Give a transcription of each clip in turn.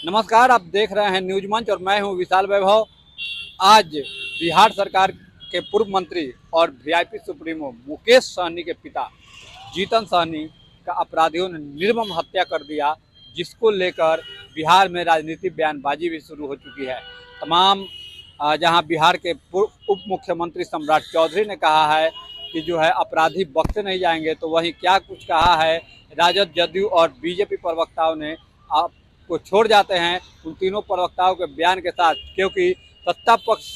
नमस्कार, आप देख रहे हैं न्यूज मंच और मैं हूं विशाल वैभव। आज बिहार सरकार के पूर्व मंत्री और वीआईपी सुप्रीमो मुकेश सहनी के पिता जीतन सहनी का अपराधियों ने निर्मम हत्या कर दिया, जिसको लेकर बिहार में राजनीतिक बयानबाजी भी शुरू हो चुकी है। तमाम जहां बिहार के पूर्व उप मुख्यमंत्री सम्राट चौधरी ने कहा है कि जो है अपराधी बख्शे नहीं जाएंगे, तो वहीं क्या कुछ कहा है राजद, जदयू और बीजेपी प्रवक्ताओं ने को छोड़ जाते हैं उन तीनों प्रवक्ताओं के बयान के साथ, क्योंकि सत्ता पक्ष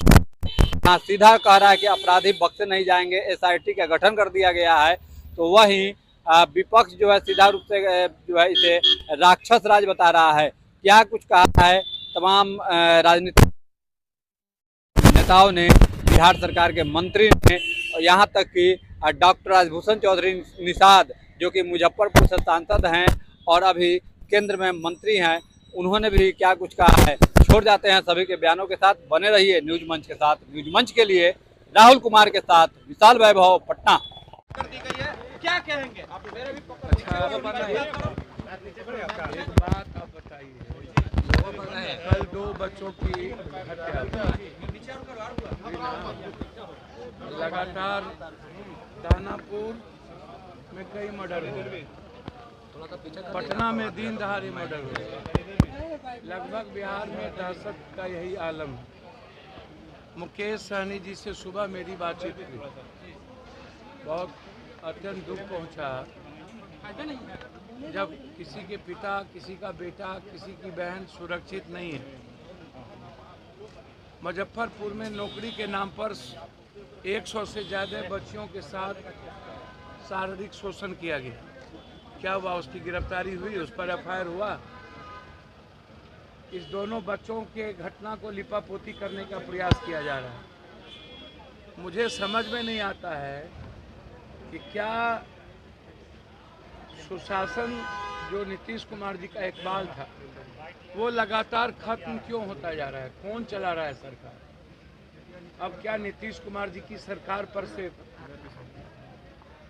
सीधा कह रहा है कि अपराधी बख्शे नहीं जाएंगे, एसआईटी का गठन कर दिया गया है, तो वहीं विपक्ष जो है सीधा रूप से जो है इसे राक्षस राज बता रहा है। क्या कुछ कहा है तमाम राजनीतिक नेताओं ने, बिहार सरकार के मंत्री ने, और यहाँ तक कि डॉक्टर राजभूषण चौधरी निषाद जो कि मुजफ्फरपुर से सांसद हैं और अभी केंद्र में मंत्री हैं, उन्होंने भी क्या कुछ कहा है। छोड़ जाते हैं सभी के बयानों के साथ। बने रहिए न्यूज मंच के साथ। न्यूज मंच के लिए राहुल कुमार के साथ विशाल वैभव, पटना। कर दी गई है, क्या कहेंगे आप? मेरे भी एक बात आप बताइए, कल 2 बच्चों की हत्या लगातार दानापुर में कई मर्डर हुए, पटना में दिन दहाड़े मर्डर हुए। लगभग बिहार में दहशत का यही आलम है। मुकेश सहनी जी से सुबह मेरी बातचीत हुई, बहुत अत्यंत दुख पहुंचा जब किसी के पिता, किसी का बेटा, किसी की बहन सुरक्षित नहीं है। मुजफ्फरपुर में नौकरी के नाम पर 100 से ज़्यादा बच्चियों के साथ शारीरिक शोषण किया गया। क्या हुआ? उसकी गिरफ्तारी हुई, उस पर एफआईआर हुआ। इस दोनों बच्चों के घटना को लिपापोती करने का प्रयास किया जा रहा है। मुझे समझ में नहीं आता है कि क्या सुशासन जो नीतीश कुमार जी का इकबाल था, वो लगातार खत्म क्यों होता जा रहा है? कौन चला रहा है सरकार? अब क्या नीतीश कुमार जी की सरकार पर से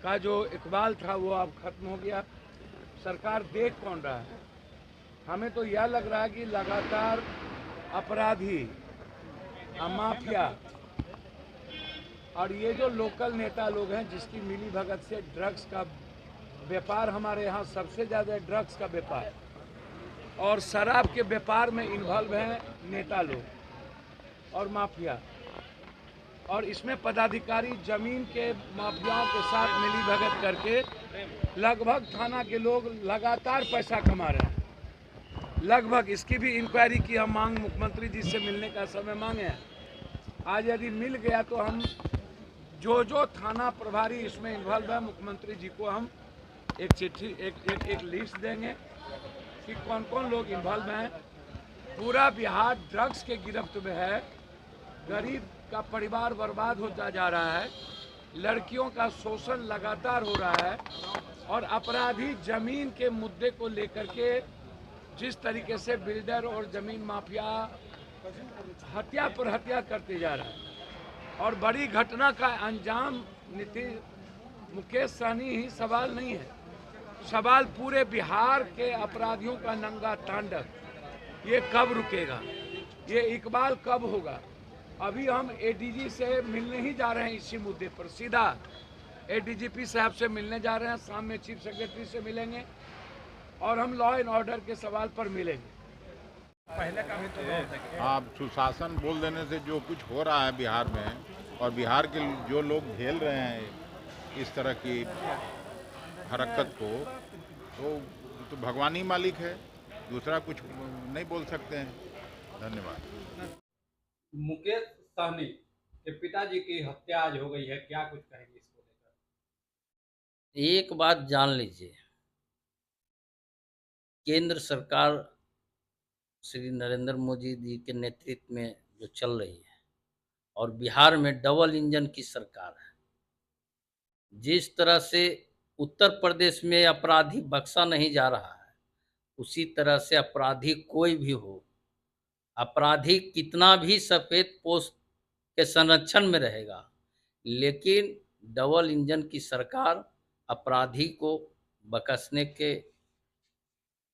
का जो इकबाल था वो अब खत्म हो गया? सरकार देख कौन रहा है? हमें तो यह लग रहा है कि लगातार अपराधी, माफिया और ये जो लोकल नेता लोग हैं जिसकी मिली भगत से ड्रग्स का व्यापार, हमारे यहाँ सबसे ज़्यादा ड्रग्स का व्यापार और शराब के व्यापार में इन्वॉल्व हैं नेता लोग और माफिया, और इसमें पदाधिकारी जमीन के माफियाओं के साथ मिली भगत करके लगभग थाना के लोग लगातार पैसा कमा रहे हैं। लगभग इसकी भी इंक्वायरी की हम मांग मुख्यमंत्री जी से मिलने का समय मांगे हैं। आज यदि मिल गया तो हम जो थाना प्रभारी इसमें इन्वॉल्व है, मुख्यमंत्री जी को हम एक चिट्ठी, एक लिस्ट देंगे कि कौन कौन लोग इन्वॉल्व हैं। पूरा बिहार ड्रग्स के गिरफ्त में है। गरीब का परिवार बर्बाद होता जा रहा है। लड़कियों का शोषण लगातार हो रहा है और अपराधी जमीन के मुद्दे को लेकर के जिस तरीके से बिल्डर और जमीन माफिया हत्या पर हत्या करते जा रहा है और बड़ी घटना का अंजाम मुकेश सहनी ही सवाल नहीं है। सवाल पूरे बिहार के अपराधियों का नंगा तांडव, ये कब रुकेगा? ये इकबाल कब होगा? अभी हम एडीजी से मिलने ही जा रहे हैं इसी मुद्दे पर। सीधा एडीजीपी साहब से मिलने जा रहे हैं, शाम में चीफ सेक्रेटरी से मिलेंगे और हम लॉ एंड ऑर्डर के सवाल पर मिलेंगे। पहले का भी तो आप सुशासन बोल देने से जो कुछ हो रहा है बिहार में, और बिहार के जो लोग झेल रहे हैं इस तरह की हरकत को, तो भगवान ही मालिक है, दूसरा कुछ नहीं बोल सकते हैं। धन्यवाद। मुकेश सहनी के पिताजी की हत्या आज हो गई है, क्या कुछ कहेंगे इसको लेकर? एक बात जान लीजिए, केंद्र सरकार श्री नरेंद्र मोदी जी के नेतृत्व में जो चल रही है और बिहार में डबल इंजन की सरकार है। जिस तरह से उत्तर प्रदेश में अपराधी बख्शा नहीं जा रहा है, उसी तरह से अपराधी कोई भी हो, अपराधी कितना भी सफ़ेद पोस्ट के संरक्षण में रहेगा, लेकिन डबल इंजन की सरकार अपराधी को बख्शने के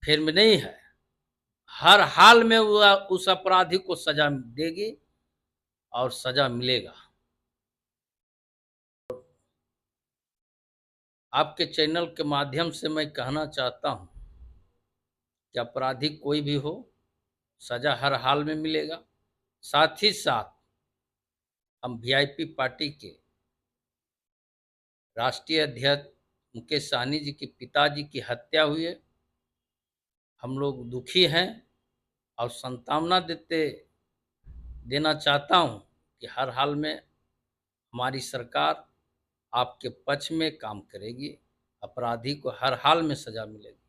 फेर में नहीं है। हर हाल में उस अपराधी को सजा देगी और सजा मिलेगा। आपके चैनल के माध्यम से मैं कहना चाहता हूं कि अपराधी कोई भी हो, सजा हर हाल में मिलेगा। साथ ही साथ हम वीआईपी पार्टी के राष्ट्रीय अध्यक्ष मुकेश सहनी जी के पिताजी की हत्या हुई है, हम लोग दुखी हैं और सांत्वना देना चाहता हूं कि हर हाल में हमारी सरकार आपके पक्ष में काम करेगी, अपराधी को हर हाल में सजा मिलेगी।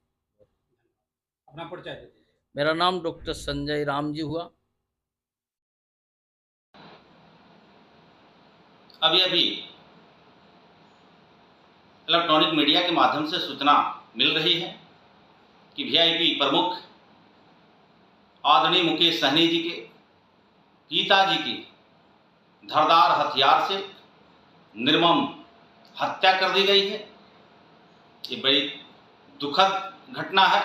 अपना परिचय दे दीजिए। मेरा नाम डॉक्टर संजय राम जी हुआ। अभी इलेक्ट्रॉनिक मीडिया के माध्यम से सूचना मिल रही है कि वीआईपी प्रमुख आदरणीय मुकेश सहनी जी के पिताजी की धारदार हथियार से निर्मम हत्या कर दी गई है। ये बड़ी दुखद घटना है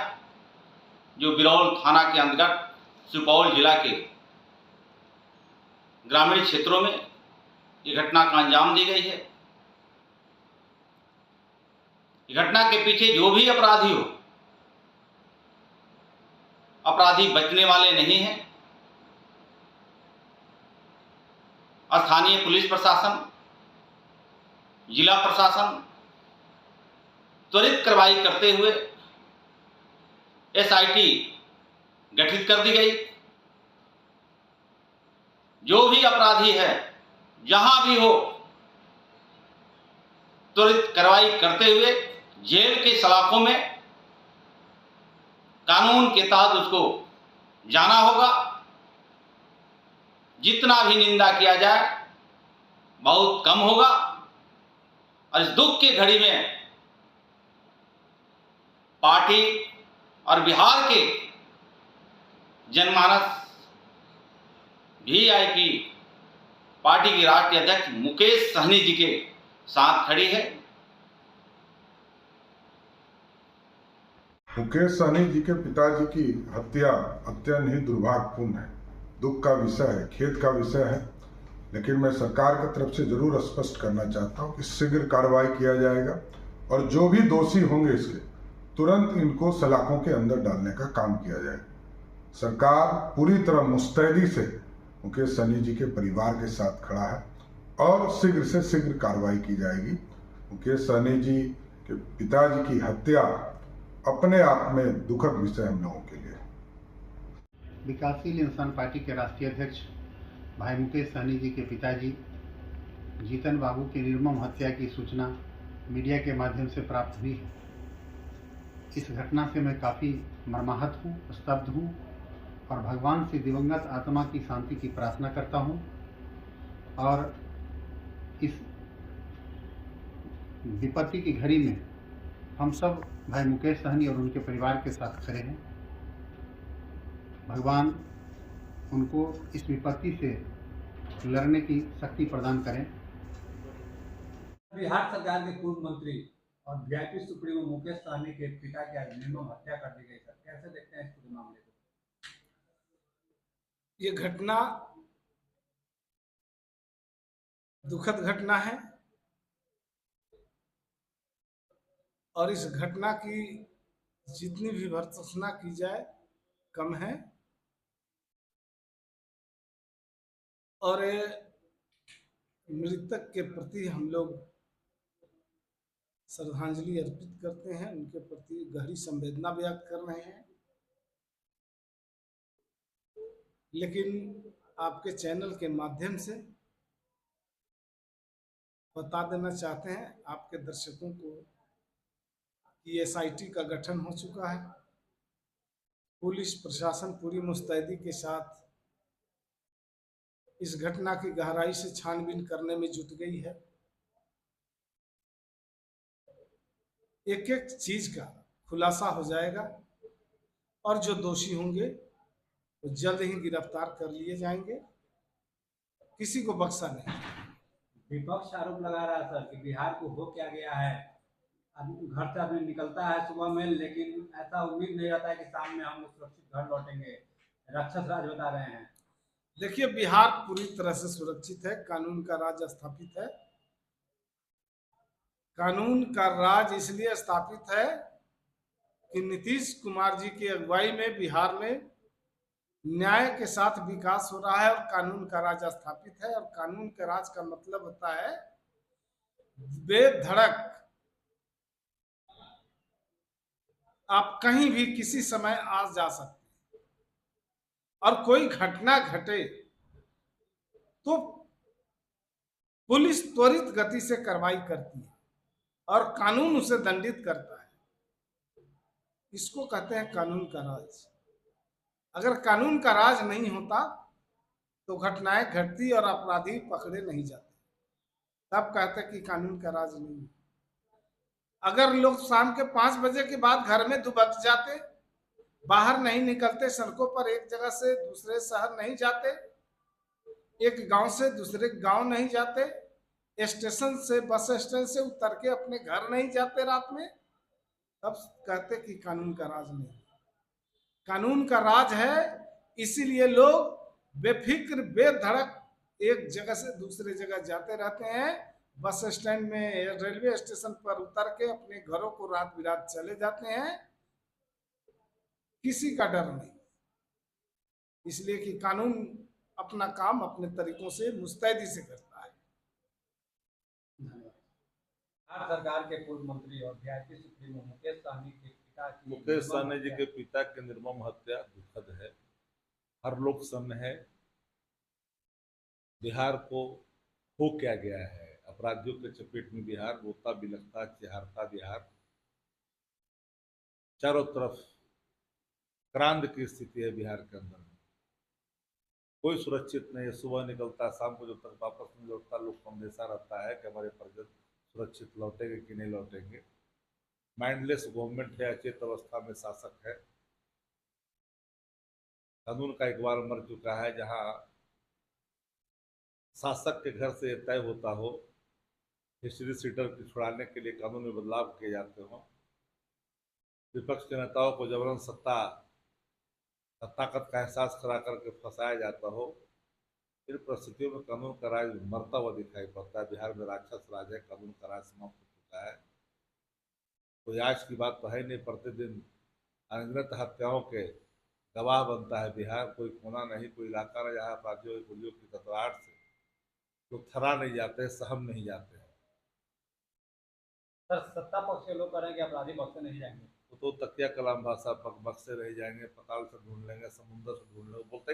जो बिरौल थाना के अंतर्गत सुपौल जिला के ग्रामीण क्षेत्रों में ये घटना का अंजाम दी गई है। घटना के पीछे जो भी अपराधी हो, अपराधी बचने वाले नहीं हैं। स्थानीय पुलिस प्रशासन, जिला प्रशासन त्वरित कार्रवाई करते हुए एसआईटी गठित कर दी गई। जो भी अपराधी है जहां भी हो, त्वरित कार्रवाई करते हुए जेल के सलाखों में कानून के तहत उसको जाना होगा। जितना भी निंदा किया जाए बहुत कम होगा। और इस दुख की घड़ी में पार्टी और बिहार के जनमानस वीआईपी पार्टी के राष्ट्रीय अध्यक्ष मुकेश सहनी जी के साथ खड़ी है। मुकेश सहनी जी के पिताजी की हत्या अत्यंत ही दुर्भाग्यपूर्ण है, दुख का विषय है, खेद का विषय है। लेकिन मैं सरकार की तरफ से जरूर स्पष्ट करना चाहता हूं कि शीघ्र कार्रवाई किया जाएगा और जो भी दोषी होंगे इसके तुरंत इनको सलाखों के अंदर डालने का काम किया जाएगा। सरकार पूरी तरह मुस्तैदी से मुकेश सहनी जी के परिवार के साथ खड़ा है और शीघ्र से शीघ्र कार्रवाई की जाएगी। मुकेश सहनी जी के पिताजी की हत्या अपने आप में दुखद विषय हम लोगों के लिए। विकासशील इंसान पार्टी के राष्ट्रीय अध्यक्ष भाई मुकेश सहनी जी के पिताजी जीतन बाबू की निर्मम हत्या की सूचना मीडिया के माध्यम से प्राप्त हुई है। इस घटना से मैं काफ़ी मर्माहत हूँ, स्तब्ध हूँ और भगवान से दिवंगत आत्मा की शांति की प्रार्थना करता हूँ। और इस विपत्ति की घड़ी में हम सब भाई मुकेश सहनी और उनके परिवार के साथ खड़े हैं। भगवान उनको इस विपत्ति से लड़ने की शक्ति प्रदान करें। बिहार सरकार के पूर्व मंत्री और वीआईपी सुप्रीमो मुकेश सहनी के पिता की आज निर्मम हत्या कर दी गई। सर, कैसे देखते हैं इस पूरे मामले को? ये घटना दुखद घटना है और इस घटना की जितनी भी भर्त्सना की जाए कम है। और मृतक के प्रति हम लोग श्रद्धांजलि अर्पित करते हैं, उनके प्रति गहरी संवेदना व्यक्त कर रहे हैं। लेकिन आपके चैनल के माध्यम से बता देना चाहते हैं आपके दर्शकों को कि एसआईटी का गठन हो चुका है। पुलिस प्रशासन पूरी मुस्तैदी के साथ इस घटना की गहराई से छानबीन करने में जुट गई है। एक एक चीज का खुलासा हो जाएगा और जो दोषी होंगे वो जल्द ही गिरफ्तार कर लिए जाएंगे, किसी को बख्शा नहीं। विपक्ष आरोप लगा रहा है सर कि बिहार को हो क्या गया है, घर से आदमी निकलता है सुबह में, लेकिन ऐसा उम्मीद नहीं रहता है कि शाम में हम सुरक्षित घर लौटेंगे। राक्षस राज बता रहे हैं। देखिए, बिहार पूरी तरह से सुरक्षित है, कानून का राज स्थापित है। कानून का राज इसलिए स्थापित है कि नीतीश कुमार जी की अगुवाई में बिहार में न्याय के साथ विकास हो रहा है और कानून का राज स्थापित है। और कानून के राज का मतलब होता है बेधड़क आप कहीं भी किसी समय आ जा सकते हैं, और कोई घटना घटे तो पुलिस त्वरित गति से कार्रवाई करती है और कानून उसे दंडित करता है। इसको कहते हैं कानून का राज। अगर कानून का राज नहीं होता तो घटनाएं घटती और अपराधी पकड़े नहीं जाते, तब कहते कि कानून का राज नहीं है। अगर लोग शाम के 5 बजे के बाद घर में दुबक जाते, बाहर नहीं निकलते, सड़कों पर एक जगह से दूसरे शहर नहीं जाते, एक गांव से दूसरे गांव नहीं जाते, स्टेशन से बस स्टैंड से उतर के अपने घर नहीं जाते रात में, तब कहते कि कानून का राज नहीं। कानून का राज है, इसीलिए लोग बेफिक्र बेधड़क एक जगह से दूसरे जगह जाते रहते हैं। बस स्टैंड में, रेलवे स्टेशन पर उतर के अपने घरों को रात बिरात चले जाते हैं, किसी का डर नहीं। इसलिए कि कानून अपना काम अपने तरीकों से मुस्तैदी से करता है। बिहार सरकार के पूर्व मंत्री और वीआईपी सुप्रीमो मुकेश सहनी के पिता की मुकेश सहनी जी के पिता की निर्मम हत्या दुखद है। हर लोग सन्न है। बिहार को हो क्या गया है? अपराधियों के चपेट में बिहार, रोता बिलखता चिहारता बिहार। चारों तरफ क्रांत की स्थिति है बिहार के अंदर। कोई सुरक्षित नहीं है। सुबह निकलता है, शाम को जब तक वापस नहीं लौटता, लोग को अंदेशा रहता है कि हमारे परिजन सुरक्षित लौटेंगे कि नहीं लौटेंगे। माइंडलेस गवर्नमेंट है, अचेत अवस्था में शासक है। कानून का एक बार मर चुका है। जहां शासक के घर से तय होता हो हिस्ट्री सीटर को छुड़ाने के लिए कानून में बदलाव किए जाते हो, विपक्ष के नेताओं को जबरन ताकत का एहसास करा करके फंसाया जाता हो, इन परिस्थितियों में कानून का राज मरता हुआ दिखाई पड़ता है। बिहार में राक्षस राज है, कानून का राज समाप्त हो चुका है। कोई आज की बात तो है नहीं। प्रतिदिन अनगिनत हत्याओं के गवाह बनता है बिहार। कोई कोना नहीं, कोई इलाका नहीं जहाँ अपराधियों की गोलियों की ततराहट से लोग थरा नहीं जाते, सहम नहीं जाते हैं। सर, सत्ता पक्ष के लोग कह रहे हैं कि अपराधी बख्शे नहीं जाएंगे। तो तकिया कलाम भाषा बक्से रह जाएंगे, पताल से ढूंढ लेंगे, समुद्र से ढूंढ लेंगे, बोलते